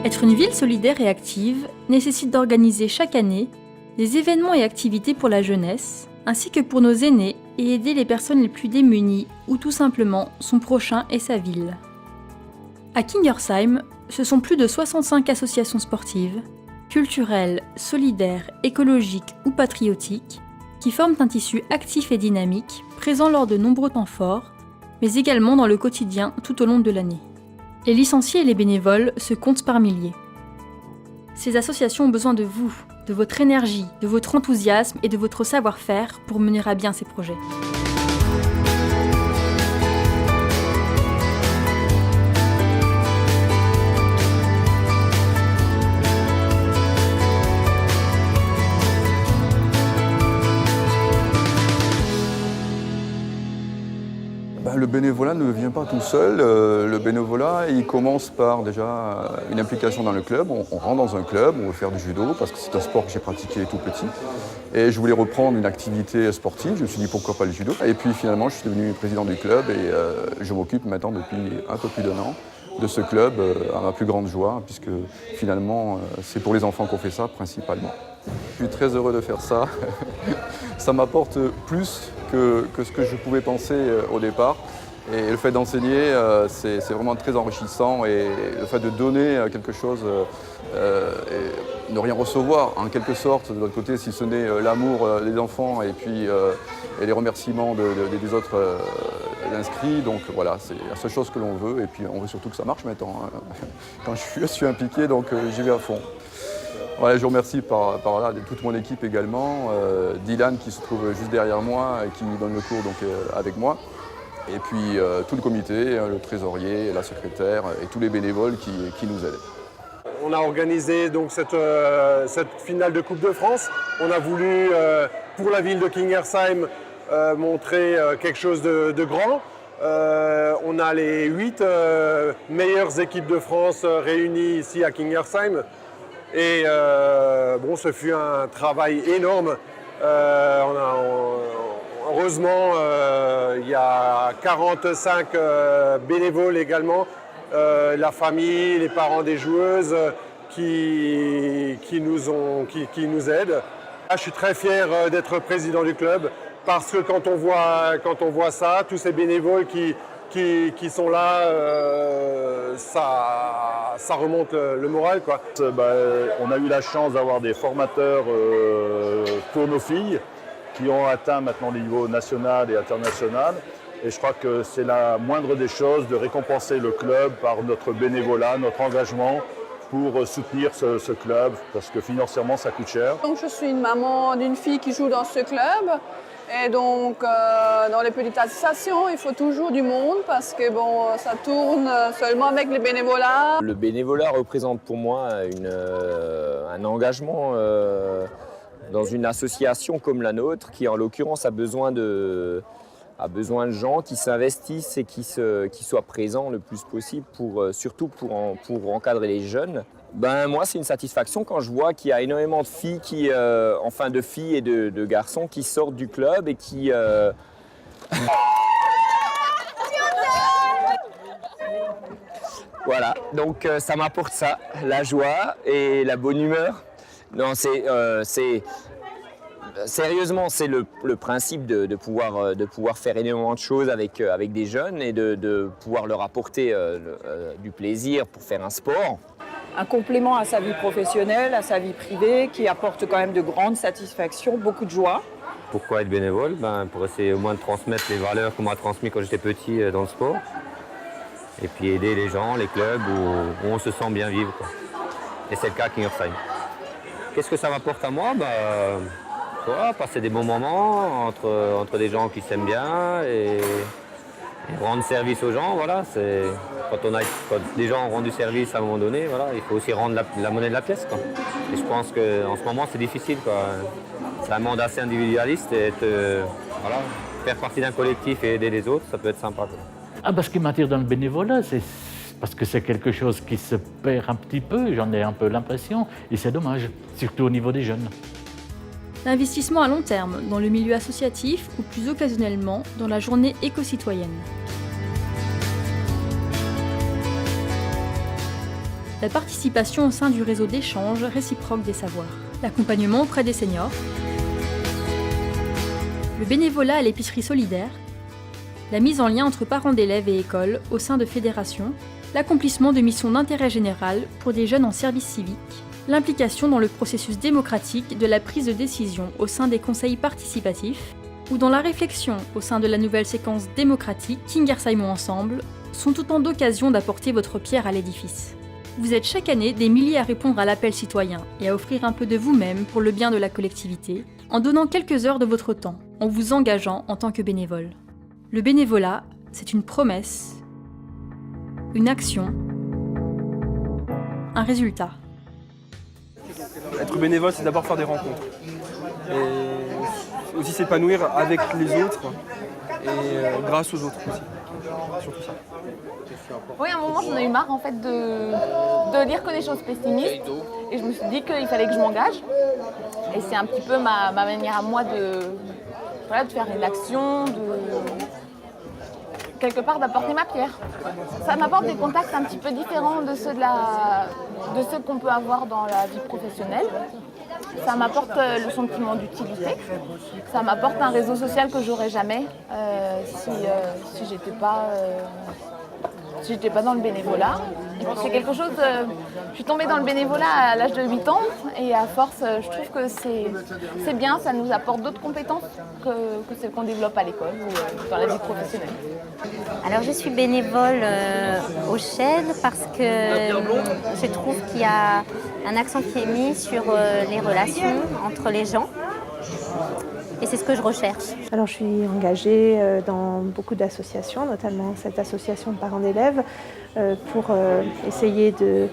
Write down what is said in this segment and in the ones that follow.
Être une ville solidaire et active nécessite d'organiser chaque année des événements et activités pour la jeunesse, ainsi que pour nos aînés et aider les personnes les plus démunies ou tout simplement son prochain et sa ville. À Kingersheim, ce sont plus de 65 associations sportives, culturelles, solidaires, écologiques ou patriotiques qui forment un tissu actif et dynamique, présent lors de nombreux temps forts, mais également dans le quotidien tout au long de l'année. Les licenciés et les bénévoles se comptent par milliers. Ces associations ont besoin de vous, de votre énergie, de votre enthousiasme et de votre savoir-faire pour mener à bien ces projets. Le bénévolat ne vient pas tout seul. Le bénévolat, il commence par déjà une implication dans le club. On rentre dans un club, on veut faire du judo parce que c'est un sport que j'ai pratiqué tout petit. Et je voulais reprendre une activité sportive. Je me suis dit pourquoi pas le judo. Et puis finalement, je suis devenu président du club et je m'occupe maintenant depuis un peu plus d'1 an de ce club à ma plus grande joie puisque finalement, c'est pour les enfants qu'on fait ça principalement. Je suis très heureux de faire ça. Ça m'apporte plus que ce que je pouvais penser au départ. Et le fait d'enseigner, c'est vraiment très enrichissant. Et le fait de donner quelque chose et ne rien recevoir, en quelque sorte, de l'autre côté, si ce n'est l'amour des enfants et puis et les remerciements des autres inscrits. Donc voilà, c'est la seule chose que l'on veut. Et puis on veut surtout que ça marche maintenant. Quand je suis impliqué, donc j'y vais à fond. Voilà, je vous remercie par là de toute mon équipe également, Dylan qui se trouve juste derrière moi et qui donne le cours donc, avec moi, et puis tout le comité, le trésorier, la secrétaire et tous les bénévoles qui nous aident. On a organisé donc cette finale de Coupe de France. On a voulu, pour la ville de Kingersheim, montrer quelque chose de grand. On a les 8 meilleures équipes de France réunies ici à Kingersheim. Et ce fut un travail énorme. Heureusement, il y a 45 bénévoles également, la famille, les parents des joueuses qui nous aident. Je suis très fier d'être président du club parce que quand on voit ça, tous ces bénévoles qui sont là, ça remonte le moral, quoi. On a eu la chance d'avoir des formateurs pour nos filles qui ont atteint maintenant les niveaux national et international. Et je crois que c'est la moindre des choses de récompenser le club par notre bénévolat, notre engagement pour soutenir ce club, parce que financièrement ça coûte cher. Donc, je suis une maman d'une fille qui joue dans ce club. Et donc, dans les petites associations, il faut toujours du monde parce que ça tourne seulement avec les bénévolats. Le bénévolat représente pour moi un engagement dans une association comme la nôtre qui, en l'occurrence, a besoin de gens qui s'investissent et qui soient présents le plus possible, surtout pour encadrer les jeunes. Moi, c'est une satisfaction quand je vois qu'il y a énormément de filles, de filles et de garçons qui sortent du club et qui... Voilà, donc ça m'apporte ça, la joie et la bonne humeur. Non, sérieusement, c'est le principe de pouvoir faire énormément de choses avec des jeunes et de pouvoir leur apporter du plaisir pour faire un sport. Un complément à sa vie professionnelle, à sa vie privée, qui apporte quand même de grandes satisfactions, beaucoup de joie. Pourquoi être bénévole ? Pour essayer au moins de transmettre les valeurs qu'on m'a transmises quand j'étais petit dans le sport. Et puis aider les gens, les clubs où on se sent bien vivre, quoi. Et c'est le cas à Kingersheim. Qu'est-ce que ça m'apporte à moi ? Passer des bons moments entre des gens qui s'aiment bien et rendre service aux gens. Voilà, quand des gens ont rendu service à un moment donné, voilà, il faut aussi rendre la monnaie de la pièce, quoi. Et je pense qu'en ce moment, c'est difficile, quoi. C'est un monde assez individualiste et faire partie d'un collectif et aider les autres, ça peut être sympa, quoi. Ce qui m'attire dans le bénévolat, c'est parce que c'est quelque chose qui se perd un petit peu, j'en ai un peu l'impression, et c'est dommage, surtout au niveau des jeunes. L'investissement à long terme dans le milieu associatif ou plus occasionnellement dans la journée éco-citoyenne. la participation au sein du réseau d'échange réciproque des savoirs, l'accompagnement auprès des seniors, le bénévolat à l'épicerie solidaire, la mise en lien entre parents d'élèves et écoles au sein de fédérations, l'accomplissement de missions d'intérêt général pour des jeunes en service civique, l'implication dans le processus démocratique de la prise de décision au sein des conseils participatifs, ou dans la réflexion au sein de la nouvelle séquence démocratique Kingersheimons ensemble, sont autant d'occasions d'apporter votre pierre à l'édifice. Vous êtes chaque année des milliers à répondre à l'appel citoyen et à offrir un peu de vous-même pour le bien de la collectivité, en donnant quelques heures de votre temps, en vous engageant en tant que bénévole. Le bénévolat, c'est une promesse, une action, un résultat. Être bénévole, c'est d'abord faire des rencontres. Et aussi s'épanouir avec les autres et grâce aux autres aussi. Surtout ça. Oui, à un moment, j'en ai eu marre en fait de lire que des choses pessimistes. Et je me suis dit qu'il fallait que je m'engage. Et c'est un petit peu ma manière à moi de faire une action, quelque part d'apporter ma pierre. Ça m'apporte des contacts un petit peu différents de ceux qu'on peut avoir dans la vie professionnelle. Ça m'apporte le sentiment d'utilité. Ça m'apporte un réseau social que j'aurais jamais si j'étais pas dans le bénévolat. C'est quelque chose. Je suis tombée dans le bénévolat à l'âge de 8 ans et à force, je trouve que c'est bien, ça nous apporte d'autres compétences que celles qu'on développe à l'école ou dans la vie professionnelle. Alors je suis bénévole au Chêne parce que je trouve qu'il y a un accent qui est mis sur les relations entre les gens. Et c'est ce que je recherche. Alors je suis engagée dans beaucoup d'associations, notamment cette association de parents d'élèves, pour essayer de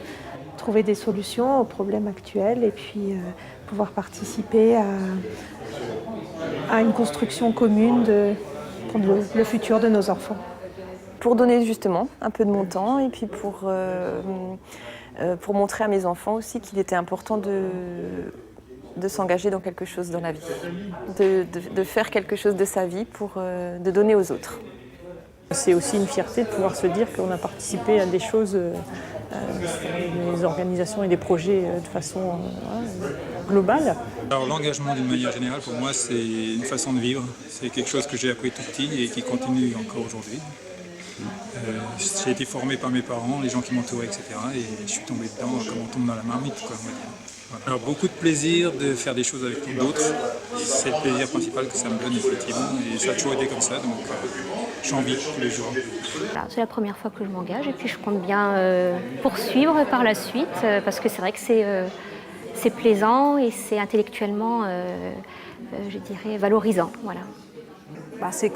trouver des solutions aux problèmes actuels et puis pouvoir participer à une construction commune pour le futur de nos enfants. Pour donner justement un peu de mon temps et puis pour montrer à mes enfants aussi qu'il était important de s'engager dans quelque chose dans la vie, de faire quelque chose de sa vie pour de donner aux autres. C'est aussi une fierté de pouvoir se dire qu'on a participé à des choses, des organisations et des projets de façon globale. Alors l'engagement d'une manière générale pour moi c'est une façon de vivre, c'est quelque chose que j'ai appris tout petit et qui continue encore aujourd'hui. J'ai été formé par mes parents, les gens qui m'entouraient, etc. Et je suis tombé dedans comme on tombe dans la marmite, quoi, on va dire. Voilà. Alors beaucoup de plaisir de faire des choses avec d'autres. C'est le plaisir principal que ça me donne effectivement. Et ça a toujours été comme ça, donc j'en vis tous les jours. Voilà, c'est la première fois que je m'engage et puis je compte bien poursuivre par la suite parce que c'est vrai que c'est plaisant et c'est intellectuellement, je dirais, valorisant. Voilà. C'est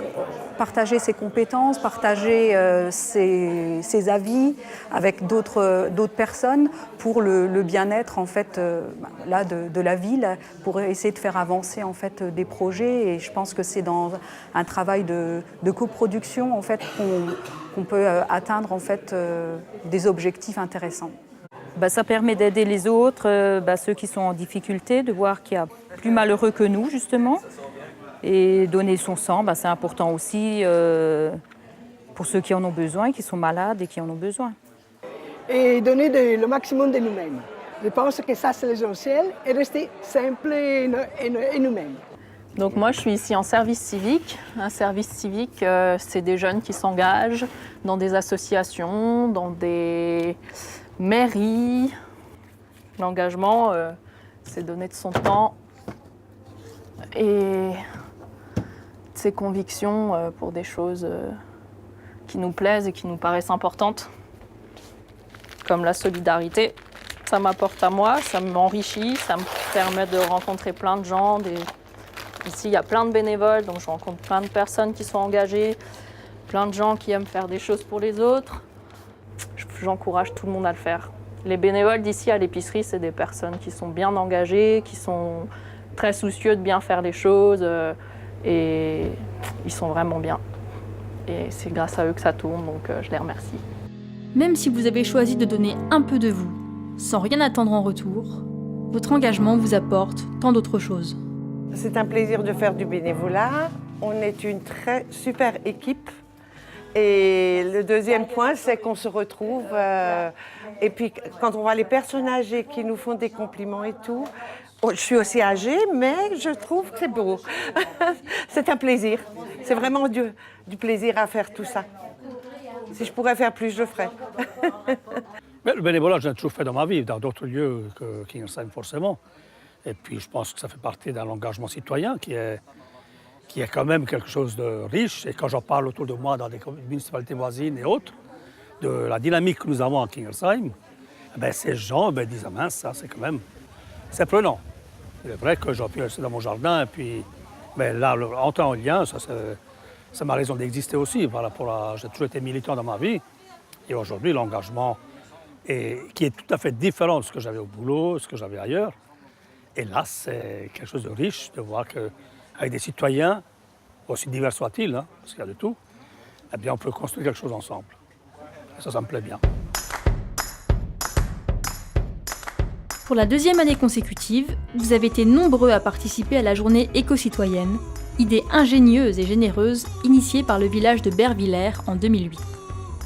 partager ses compétences, partager ses avis avec d'autres personnes pour le bien-être en fait, de la ville, pour essayer de faire avancer en fait, des projets. Et je pense que c'est dans un travail de coproduction en fait, qu'on peut atteindre en fait, des objectifs intéressants. Ça permet d'aider les autres, ceux qui sont en difficulté, de voir qu'il y a plus malheureux que nous justement. Et donner son sang, c'est important aussi pour ceux qui en ont besoin, qui sont malades et qui en ont besoin. Et donner le maximum de nous-mêmes. Je pense que ça, c'est l'essentiel, et rester simple et nous-mêmes. Donc moi, je suis ici en service civique. Un service civique, c'est des jeunes qui s'engagent dans des associations, dans des mairies. L'engagement, c'est donner de son temps et ses convictions pour des choses qui nous plaisent et qui nous paraissent importantes, comme la solidarité. Ça m'apporte à moi, ça m'enrichit, ça me permet de rencontrer plein de gens. Ici, il y a plein de bénévoles, donc je rencontre plein de personnes qui sont engagées, plein de gens qui aiment faire des choses pour les autres. J'encourage tout le monde à le faire. Les bénévoles d'ici à l'épicerie, c'est des personnes qui sont bien engagées, qui sont très soucieux de bien faire les choses. Et ils sont vraiment bien. Et c'est grâce à eux que ça tourne, donc je les remercie. Même si vous avez choisi de donner un peu de vous, sans rien attendre en retour, votre engagement vous apporte tant d'autres choses. C'est un plaisir de faire du bénévolat. On est une super équipe Et le deuxième point, c'est qu'on se retrouve. Et puis, quand on voit les personnes âgées qui nous font des compliments et tout, je suis aussi âgée, mais je trouve que c'est beau. C'est un plaisir. C'est vraiment du plaisir à faire tout ça. Si je pourrais faire plus, je le ferais. Mais le bénévolat, je l'ai toujours fait dans ma vie, dans d'autres lieux que Kingersheim forcément. Et puis, je pense que ça fait partie d'un engagement citoyen qui est quand même quelque chose de riche. Et quand j'en parle autour de moi dans des municipalités voisines et autres, de la dynamique que nous avons à Kingersheim, ces gens disent « mince, ça c'est quand même... » C'est prenant. Il est vrai que j'aurais pu rester dans mon jardin et puis... Mais là, en temps et lien, ça c'est ma raison d'exister aussi. J'ai toujours été militant dans ma vie. Et aujourd'hui, l'engagement qui est tout à fait différent de ce que j'avais au boulot, ce que j'avais ailleurs. Et là, c'est quelque chose de riche de voir qu'avec des citoyens, aussi divers soient-ils, parce qu'il y a de tout, eh bien, on peut construire quelque chose ensemble. Et ça me plaît bien. Pour la deuxième année consécutive, vous avez été nombreux à participer à la journée éco-citoyenne, idée ingénieuse et généreuse initiée par le village de Bervillers en 2008.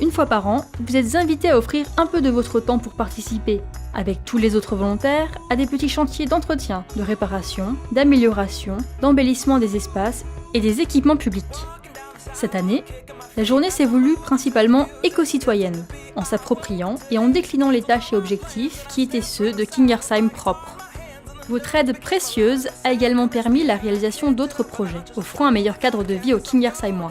Une fois par an, vous êtes invités à offrir un peu de votre temps pour participer, avec tous les autres volontaires, à des petits chantiers d'entretien, de réparation, d'amélioration, d'embellissement des espaces et des équipements publics. Cette année, la journée s'est voulue principalement éco-citoyenne, en s'appropriant et en déclinant les tâches et objectifs qui étaient ceux de Kingersheim propre. Votre aide précieuse a également permis la réalisation d'autres projets, offrant un meilleur cadre de vie aux Kingersheimois.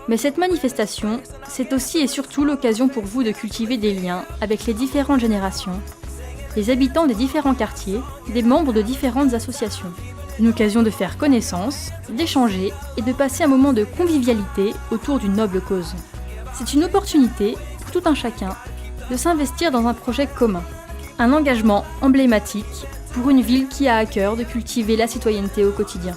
Mais cette manifestation, c'est aussi et surtout l'occasion pour vous de cultiver des liens avec les différentes générations, les habitants des différents quartiers, des membres de différentes associations. Une occasion de faire connaissance, d'échanger et de passer un moment de convivialité autour d'une noble cause. C'est une opportunité pour tout un chacun de s'investir dans un projet commun. Un engagement emblématique pour une ville qui a à cœur de cultiver la citoyenneté au quotidien.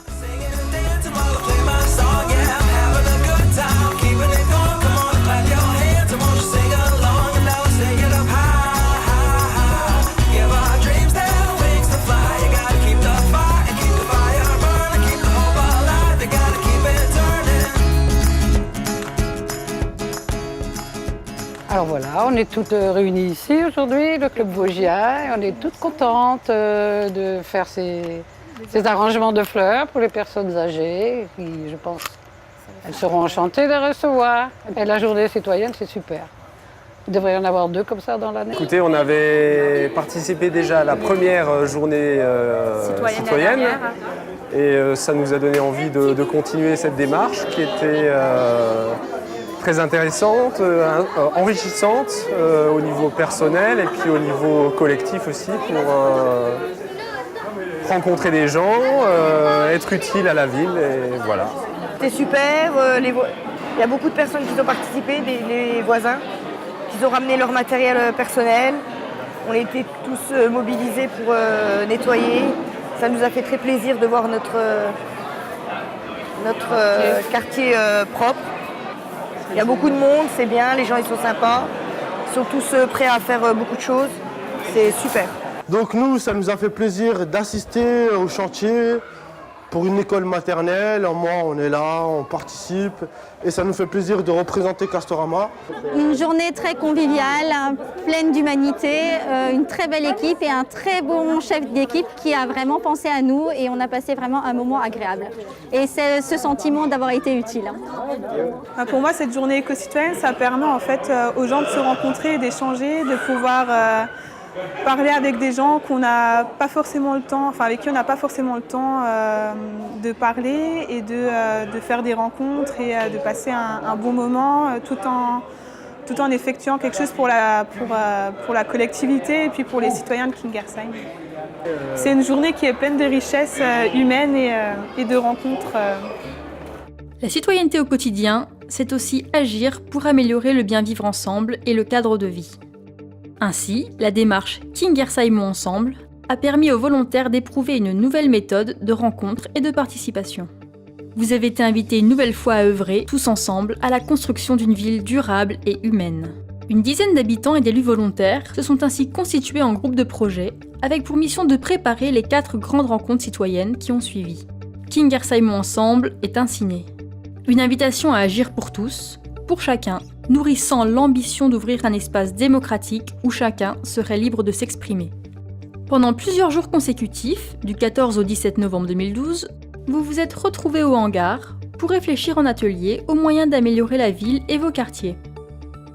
Alors voilà, on est toutes réunies ici aujourd'hui, le club vosgien, et on est toutes contentes de faire ces arrangements de fleurs pour les personnes âgées, qui, je pense, elles seront enchantées de les recevoir. Et la journée citoyenne, c'est super. Il devrait y en avoir 2 comme ça dans l'année. Écoutez, on avait participé déjà à la première journée citoyenne. Et ça nous a donné envie de continuer cette démarche qui était très intéressante, enrichissante au niveau personnel et puis au niveau collectif aussi pour rencontrer des gens, être utile à la ville et voilà. C'était super, il y a beaucoup de personnes qui ont participé, les voisins, qui ont ramené leur matériel personnel. On était tous mobilisés pour nettoyer. Ça nous a fait très plaisir de voir notre quartier propre. Il y a beaucoup de monde, c'est bien, les gens ils sont sympas. Ils sont tous prêts à faire beaucoup de choses. C'est super. Donc nous, ça nous a fait plaisir d'assister au chantier pour une école maternelle. Moi, on est là, on participe et ça nous fait plaisir de représenter Castorama. Une journée très conviviale, pleine d'humanité, une très belle équipe et un très bon chef d'équipe qui a vraiment pensé à nous et on a passé vraiment un moment agréable. Et c'est ce sentiment d'avoir été utile. Pour moi, cette journée éco-citoyenne, ça permet en fait aux gens de se rencontrer, d'échanger, de pouvoir parler avec des gens qu'on n'a pas forcément le temps, avec qui on n'a pas forcément le temps de parler et de faire des rencontres et de passer un bon moment tout en effectuant quelque chose pour la collectivité et puis pour les citoyens de Kingersheim. C'est une journée qui est pleine de richesses humaines et de rencontres. La citoyenneté au quotidien, c'est aussi agir pour améliorer le bien vivre ensemble et le cadre de vie. Ainsi, la démarche Kingersheim Ensemble a permis aux volontaires d'éprouver une nouvelle méthode de rencontre et de participation. Vous avez été invités une nouvelle fois à œuvrer, tous ensemble, à la construction d'une ville durable et humaine. Une dizaine d'habitants et d'élus volontaires se sont ainsi constitués en groupe de projet, avec pour mission de préparer les 4 grandes rencontres citoyennes qui ont suivi. Kingersheim Ensemble est ainsi né. Une invitation à agir pour tous, pour chacun, nourrissant l'ambition d'ouvrir un espace démocratique où chacun serait libre de s'exprimer. Pendant plusieurs jours consécutifs, du 14 au 17 novembre 2012, vous vous êtes retrouvés au hangar pour réfléchir en atelier aux moyens d'améliorer la ville et vos quartiers.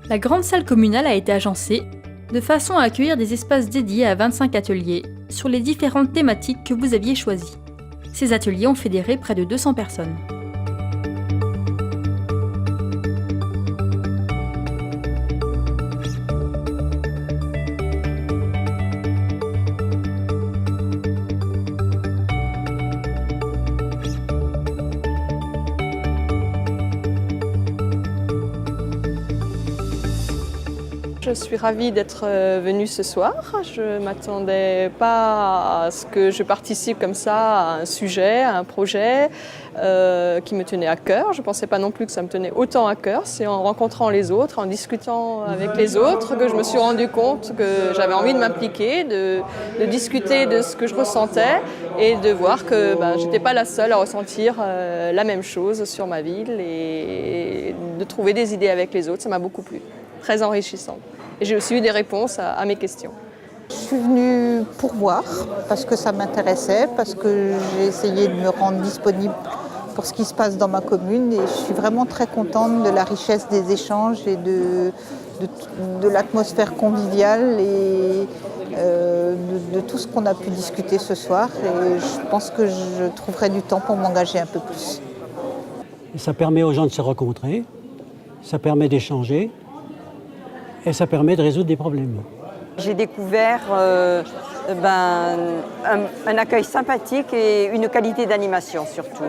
La grande salle communale a été agencée de façon à accueillir des espaces dédiés à 25 ateliers sur les différentes thématiques que vous aviez choisies. Ces ateliers ont fédéré près de 200 personnes. Je suis ravie d'être venue ce soir. Je ne m'attendais pas à ce que je participe comme ça à un sujet, à un projet qui me tenait à cœur. Je ne pensais pas non plus que ça me tenait autant à cœur. C'est en rencontrant les autres, en discutant avec les autres que je me suis rendu compte que j'avais envie de m'impliquer, de discuter de ce que je ressentais et de voir que je n'étais pas la seule à ressentir la même chose sur ma ville et de trouver des idées avec les autres. Ça m'a beaucoup plu. Très enrichissant. Et j'ai aussi eu des réponses à mes questions. Je suis venue pour voir, parce que ça m'intéressait, parce que j'ai essayé de me rendre disponible pour ce qui se passe dans ma commune et je suis vraiment très contente de la richesse des échanges et de l'atmosphère conviviale et de tout ce qu'on a pu discuter ce soir. Et je pense que je trouverai du temps pour m'engager un peu plus. Ça permet aux gens de se rencontrer, ça permet d'échanger. Et ça permet de résoudre des problèmes. J'ai découvert un accueil sympathique et une qualité d'animation surtout.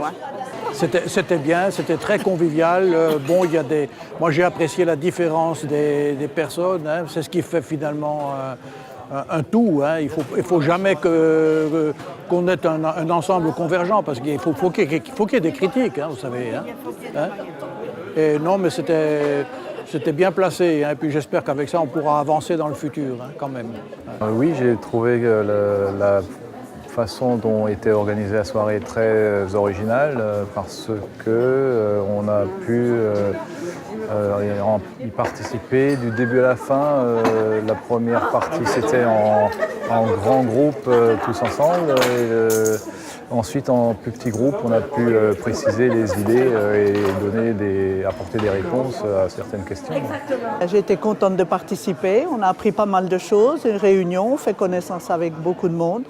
C'était bien, c'était très convivial. Moi j'ai apprécié la différence des personnes. C'est ce qui fait finalement un tout. Il faut jamais qu'on ait un ensemble convergent parce qu'il faut qu'il y ait des critiques, vous savez. Et non, mais c'était bien placé, et puis j'espère qu'avec ça on pourra avancer dans le futur quand même. Oui, j'ai trouvé que la façon dont était organisée la soirée très originale parce qu'on a pu y participer du début à la fin. La première partie c'était en grand groupe tous ensemble. Ensuite, en plus petit groupe, on a pu préciser les idées et apporter des réponses à certaines questions. J'ai été contente de participer. On a appris pas mal de choses, une réunion, on fait connaissance avec beaucoup de monde.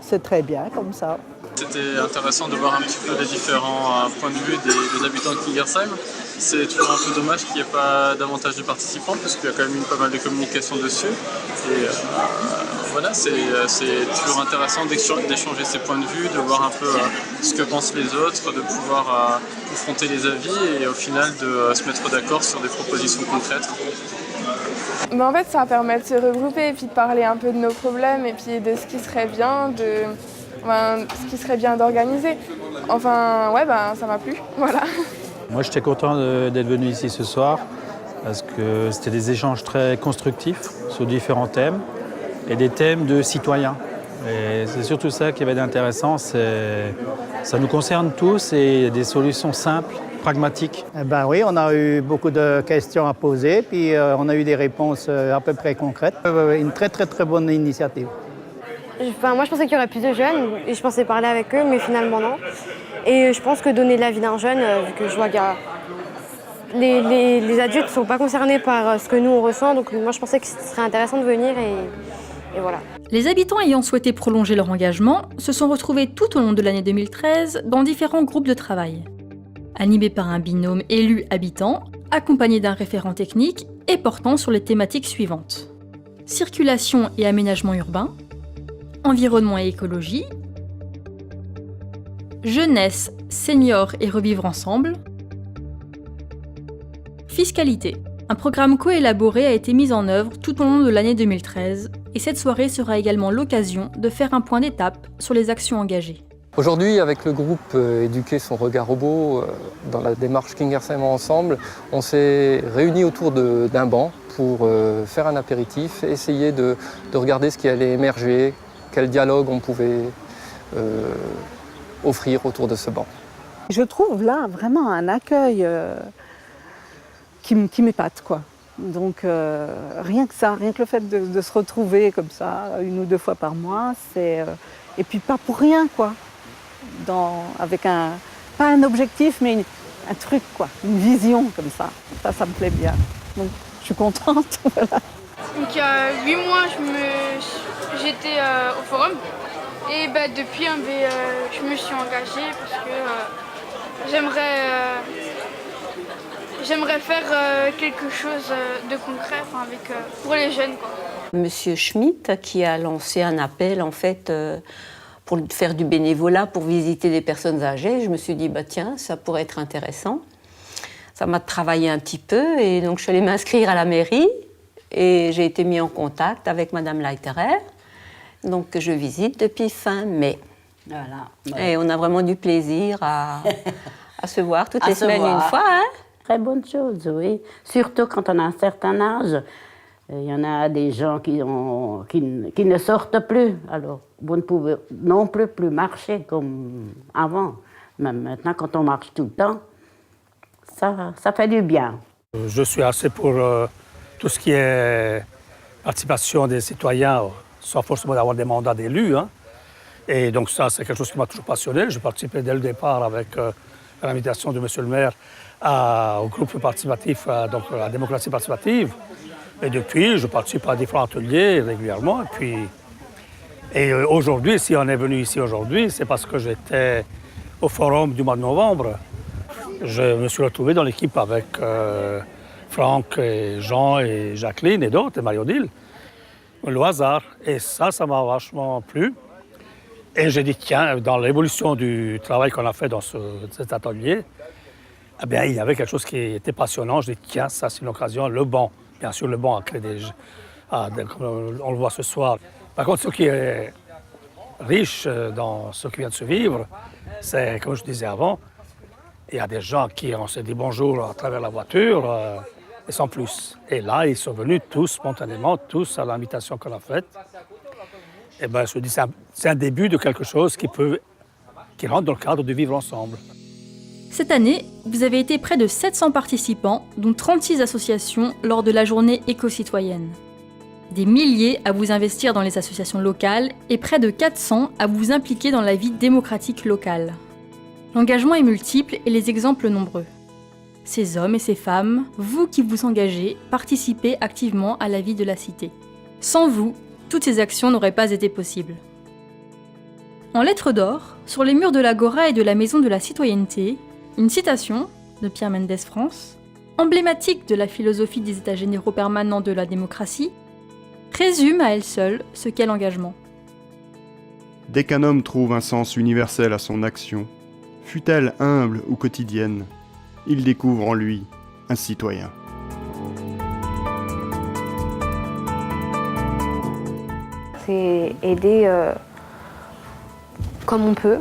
C'est très bien comme ça. C'était intéressant de voir un petit peu les différents points de vue des habitants de Kingersheim. C'est toujours un peu dommage qu'il n'y ait pas davantage de participants parce qu'il y a quand même eu pas mal de communication dessus. Et voilà, c'est toujours intéressant d'échanger ces points de vue, de voir un peu ce que pensent les autres, de pouvoir confronter les avis et au final de se mettre d'accord sur des propositions concrètes. En fait, ça permet de se regrouper et puis de parler un peu de nos problèmes et puis de ce qui serait bien, d'organiser. Enfin, ouais, ça m'a plu, voilà. Moi, j'étais content d'être venu ici ce soir parce que c'était des échanges très constructifs sur différents thèmes et des thèmes de citoyens. Et c'est surtout ça qui avait d'intéressant, ça nous concerne tous et des solutions simples, pragmatiques. Oui, on a eu beaucoup de questions à poser, puis on a eu des réponses à peu près concrètes. Une très très très bonne initiative. Moi, je pensais qu'il y aurait plus de jeunes et je pensais parler avec eux, mais finalement non. Et je pense que donner l'avis d'un jeune, vu que je vois que les adultes ne sont pas concernés par ce que nous on ressent, donc moi je pensais que ce serait intéressant de venir et voilà. Les habitants ayant souhaité prolonger leur engagement se sont retrouvés tout au long de l'année 2013 dans différents groupes de travail. Animés par un binôme élu-habitant, accompagné d'un référent technique et portant sur les thématiques suivantes. Circulation et aménagement urbain, environnement et écologie, jeunesse, seniors et revivre ensemble, fiscalité. Un programme coélaboré a été mis en œuvre tout au long de l'année 2013 et cette soirée sera également l'occasion de faire un point d'étape sur les actions engagées. Aujourd'hui, avec le groupe Éduquer son regard robot, dans la démarche Kingersheim ensemble, on s'est réunis autour d'un banc pour faire un apéritif et essayer de regarder ce qui allait émerger, quel dialogue on pouvait offrir autour de ce banc. Je trouve là vraiment un accueil qui m'épate, quoi. Donc rien que ça, rien que le fait de se retrouver comme ça, 1 ou 2 fois par mois, c'est... et puis pas pour rien, quoi. Avec pas un objectif, mais un truc, quoi. Une vision comme ça. Ça me plaît bien. Donc je suis contente, voilà. Donc il y a 8 mois, j'étais au forum. Et depuis, je me suis engagée parce que j'aimerais faire quelque chose de concret pour les jeunes, quoi. Monsieur Schmitt qui a lancé un appel en fait pour faire du bénévolat, pour visiter des personnes âgées. Je me suis dit, tiens, ça pourrait être intéressant. Ça m'a travaillé un petit peu et donc je suis allée m'inscrire à la mairie et j'ai été mis en contact avec Madame Leiterer. Donc je visite depuis fin mai. Voilà. Et on a vraiment du plaisir à se voir toutes les semaines une fois. Hein? Très bonne chose, oui. Surtout quand on a un certain âge. Il y en a des gens qui ne sortent plus. Alors, vous ne pouvez non plus marcher comme avant. Même maintenant, quand on marche tout le temps, ça fait du bien. Je suis assez pour tout ce qui est participation des citoyens, sans forcément avoir des mandats d'élus. Hein. Et donc ça, c'est quelque chose qui m'a toujours passionné. J'ai participé dès le départ avec l'invitation de monsieur le maire au groupe participatif, donc à la démocratie participative. Et depuis, je participe à différents ateliers régulièrement. Et aujourd'hui, si on est venu ici aujourd'hui, c'est parce que j'étais au forum du mois de novembre. Je me suis retrouvé dans l'équipe avec Franck, et Jean et Jacqueline et d'autres, et Marie-Odile. Le hasard. Et ça m'a vachement plu. Et j'ai dit, tiens, dans l'évolution du travail qu'on a fait dans cet atelier, eh bien, il y avait quelque chose qui était passionnant. Je dis, tiens, ça c'est une occasion, le banc. Bien sûr, le banc a créé comme on le voit ce soir. Par contre, ce qui est riche dans ce qui vient de se vivre, c'est, comme je disais avant, il y a des gens qui on s'est dit bonjour à travers la voiture, et sans plus. Et là, ils sont venus tous spontanément, tous à l'invitation qu'on a faite. Et bien, je me dis, c'est un début de quelque chose qui rentre dans le cadre du vivre ensemble. Cette année, vous avez été près de 700 participants, dont 36 associations, lors de la journée éco-citoyenne. Des milliers à vous investir dans les associations locales et près de 400 à vous impliquer dans la vie démocratique locale. L'engagement est multiple et les exemples nombreux. Ces hommes et ces femmes, vous qui vous engagez, participez activement à la vie de la cité. Sans vous, toutes ces actions n'auraient pas été possibles. En lettres d'or, sur les murs de l'Agora et de la Maison de la Citoyenneté, une citation de Pierre Mendès France, emblématique de la philosophie des États généraux permanents de la démocratie, résume à elle seule ce qu'est l'engagement. Dès qu'un homme trouve un sens universel à son action, fût-elle humble ou quotidienne, il découvre en lui un citoyen. C'est aider comme on peut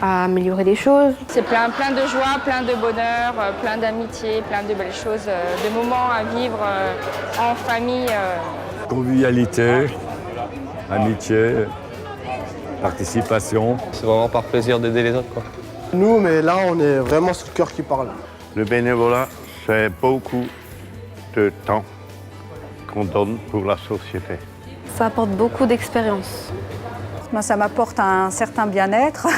à améliorer des choses. C'est plein de joie, plein de bonheur, plein d'amitié, plein de belles choses, de moments à vivre en famille. Convivialité, amitié, participation. C'est vraiment par plaisir d'aider les autres, quoi. Nous, mais là, on est vraiment sur le cœur qui parle. Le bénévolat, c'est beaucoup de temps qu'on donne pour la société. Ça apporte beaucoup d'expérience. Moi, ça m'apporte un certain bien-être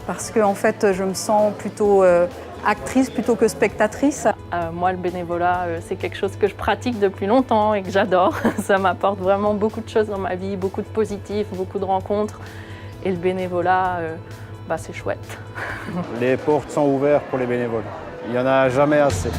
parce que en fait, je me sens plutôt actrice plutôt que spectatrice. Moi, le bénévolat, c'est quelque chose que je pratique depuis longtemps et que j'adore. Ça m'apporte vraiment beaucoup de choses dans ma vie, beaucoup de positifs, beaucoup de rencontres. Et le bénévolat, c'est chouette. Les portes sont ouvertes pour les bénévoles. Il n'y en a jamais assez.